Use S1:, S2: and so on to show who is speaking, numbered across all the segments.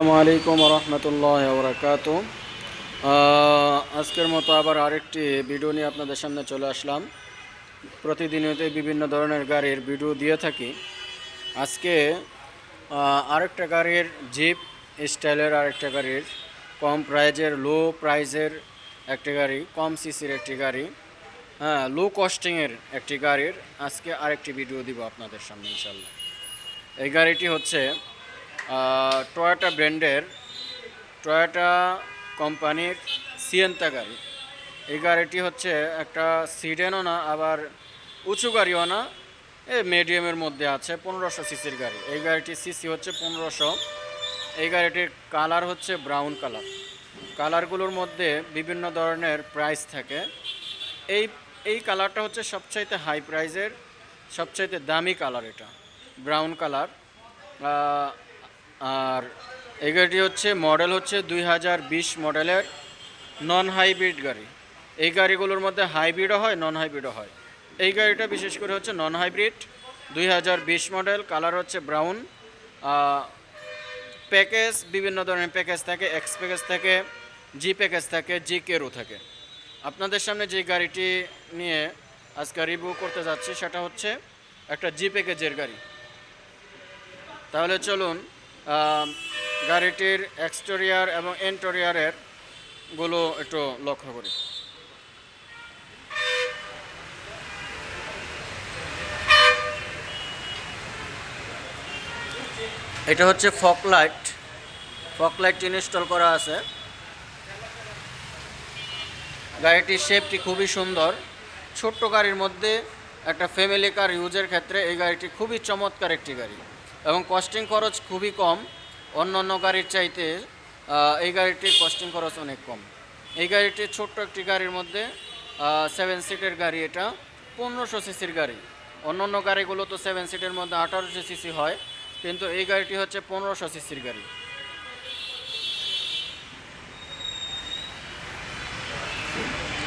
S1: আসসালামু আলাইকুম রহমতুল্লাহ বরকাত। আজকের মতো আবার আরেকটি ভিডিও নিয়ে আপনাদের সামনে চলে আসলাম। প্রতিদিনই বিভিন্ন ধরনের গাড়ির ভিডিও দিয়ে থাকি। আজকে আরেকটা গাড়ির জিপ স্টাইলের আরেকটা গাড়ির কম প্রাইজের লো প্রাইজের একটি গাড়ি, কম সিসির একটি গাড়ি, হ্যাঁ লো কস্টিংয়ের একটি গাড়ির আজকে আরেকটি ভিডিও দিব আপনাদের সামনে ইনশাল্লাহ। এই গাড়িটি হচ্ছে টয়োটা ব্র্যান্ডের, টয়োটা কোম্পানির সিয়েন্তা গাড়ি। এই গাড়িটি হচ্ছে একটা সিডেনও না আবার উঁচু গাড়িও না, মিডিয়ামের মধ্যে আছে। 1500 সিসির গাড়ি। এই গাড়িটির সিসি হচ্ছে 1500। এই গাড়িটির কালার হচ্ছে ব্রাউন কালার। কালারগুলোর মধ্যে বিভিন্ন ধরনের প্রাইস থাকে। এই এই কালারটা হচ্ছে সবচাইতে হাই প্রাইজের, সবচাইতে দামি কালার, এটা ব্রাউন কালার। আর এই গাড়িটি হচ্ছে মডেল হচ্ছে 2020 মডেলের নন হাইব্রিড গাড়ি। এই গাড়িগুলোর মধ্যে হাইব্রিডও হয়, নন হাইব্রিডও হয়। এই গাড়িটা বিশেষ করে হচ্ছে নন হাইব্রিড, 2020 মডেল, কালার হচ্ছে ব্রাউন। প্যাকেজ বিভিন্ন ধরনের প্যাকেজ থাকে, এক্স প্যাকেজ থাকে, জি প্যাকেজ থাকে, জি কেরও থাকে। আপনাদের সামনে যে গাড়িটি নিয়ে আজকে রিভিউ করতে যাচ্ছি সেটা হচ্ছে একটা জি প্যাকেজের গাড়ি। তাহলে চলুন গাড়িটির এক্সটেরিয়ার এবং ইন্টেরিয়রের গুলো একটু লক্ষ্য করি। এটা হচ্ছে ফগ লাইট ইনস্টল করা আছে। গাড়িটির শেপটি খুবই সুন্দর। ছোট্ট গাড়ির মধ্যে একটা ফ্যামিলি কার ইউজের ক্ষেত্রে এই গাড়িটি খুবই চমৎকার একটি গাড়ি এবং কস্টিং খরচ খুবই কম। অন্য অন্য গাড়ির চাইতে এই গাড়িটির কস্টিং খরচ অনেক কম। এই গাড়িটি ছোট্ট একটি গাড়ির মধ্যে 7 সিটের গাড়ি, এটা 1500 সিসির গাড়ি। অন্য অন্য গাড়িগুলো তো 7 সিটের মধ্যে 1800 সিসি হয়, কিন্তু এই গাড়িটি হচ্ছে 1500 সিসির গাড়ি।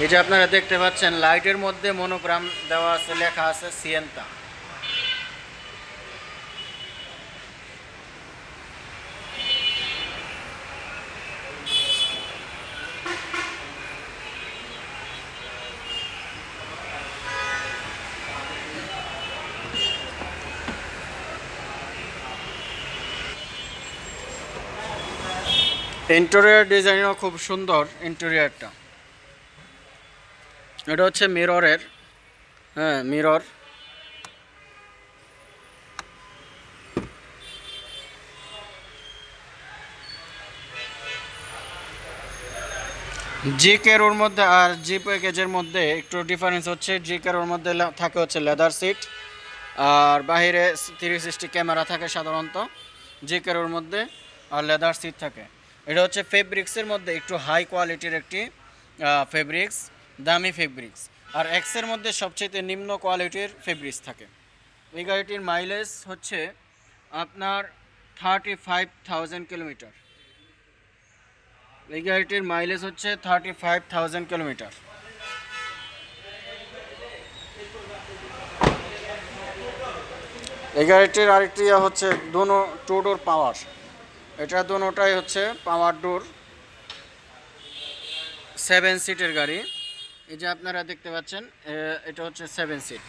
S1: এই যে আপনারা দেখতে পাচ্ছেন লাইটের মধ্যে মনোগ্রাম দেওয়া আছে, লেখা আছে সিয়েন্তা। ইন্টেরিয়র ডিজাইনও খুব সুন্দর। ইন্টেরিয়রটা এটা হচ্ছে মিররের, হ্যাঁ মিরর। জি কেরোর মধ্যে আর জি প্যাকেজের মধ্যে একটু ডিফারেন্স হচ্ছে, জি কেরোর মধ্যে থাকে হচ্ছে লেদার সিট আর বাহিরে 360 ক্যামেরা থাকে সাধারণত। জি কেরোর মধ্যে আর লেদার সিট থাকে। এটা হচ্ছে ফেব্রিক্সের মধ্যে একটু হাই কোয়ালিটির একটি ফেব্রিক্স, দামি ফেব্রিক্স। আর এক্সের মধ্যে সবচেয়ে নিম্ন কোয়ালিটির ফেব্রিক্স থাকে। এই গাড়িটির মাইলেজ হচ্ছে আপনার 35,000 কিলোমিটার। এই গাড়িটির মাইলেজ হচ্ছে 35,000 কিলোমিটার। এই গাড়িটির আরেকটি হচ্ছে টু ডোর পাওয়ার। এটা দুটোটাই হচ্ছে পাওয়ার ডোর, 7 সিটের গাড়ি। এই যে আপনারা দেখতে পাচ্ছেন এটা হচ্ছে 7 সিট।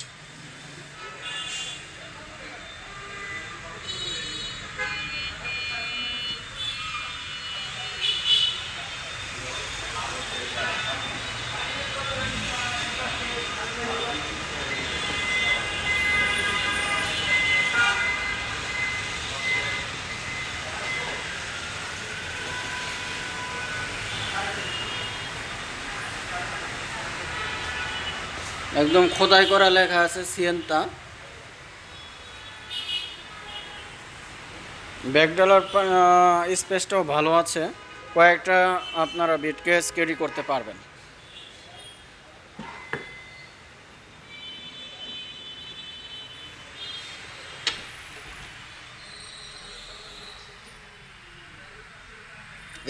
S1: একদম খোদাই করা লেখা আছে সিয়েন্তা। ব্যাকডালার স্পেসটাও ভালো আছে, কয়েকটা আপনারা বিটকেস ক্যারি করতে পারবেন।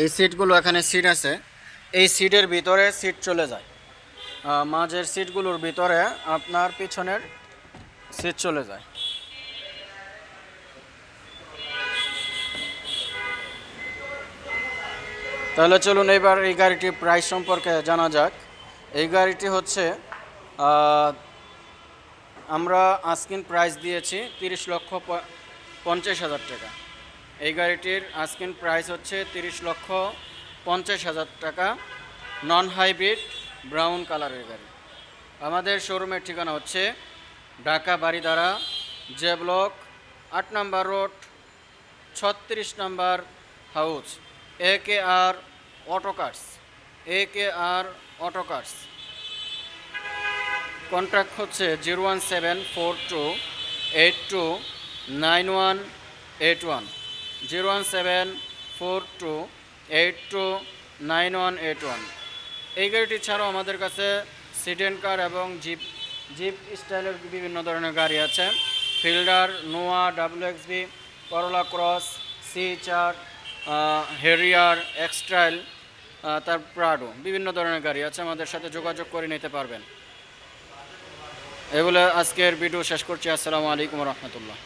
S1: এই সিটগুলো, এখানে সিট আছে, এই সিটের ভিতরে সিট চলে যায়, মাঝের সিটগুলোর ভিতরে আপনার পিছনের সিট চলে যায়। তাহলে চলুন এবার এই গাড়িটির প্রাইস সম্পর্কে জানা যাক। এই গাড়িটি হচ্ছে আমরা আস্কিং প্রাইস দিয়েছি 30,50,000 টাকা। এই গাড়িটির আস্কিং প্রাইস হচ্ছে 30,50,000 টাকা, নন হাইব্রিড ব্রাউন কালারের গাড়ি। আমাদের শোরুমের ঠিকানা হচ্ছে ঢাকা বারিধারা, জে ব্লক, 8 নম্বর রোড, 36 নম্বর হাউস, AKR অটোকার্স, AKR অটোকার্স। কন্ট্যাক্ট হচ্ছে 01742829181, 01742829181। এই গাড়িটি ছাড়াও আমাদের কাছে সিডেন কার এবং জিপ জিপ স্টাইলের বিভিন্ন ধরনের গাড়ি আছে। ফিল্ডার, নোয়া, WXB, করোলা ক্রস, C4, হেরিয়ার, এক্সট্রাইল, তার প্রাডো, বিভিন্ন ধরনের গাড়ি আছে। আমাদের সাথে যোগাযোগ করে নিতে পারবেন। এগুলো আজকের ভিডিও শেষ করছি। আসসালামু আলাইকুম রহমতুল্লাহ।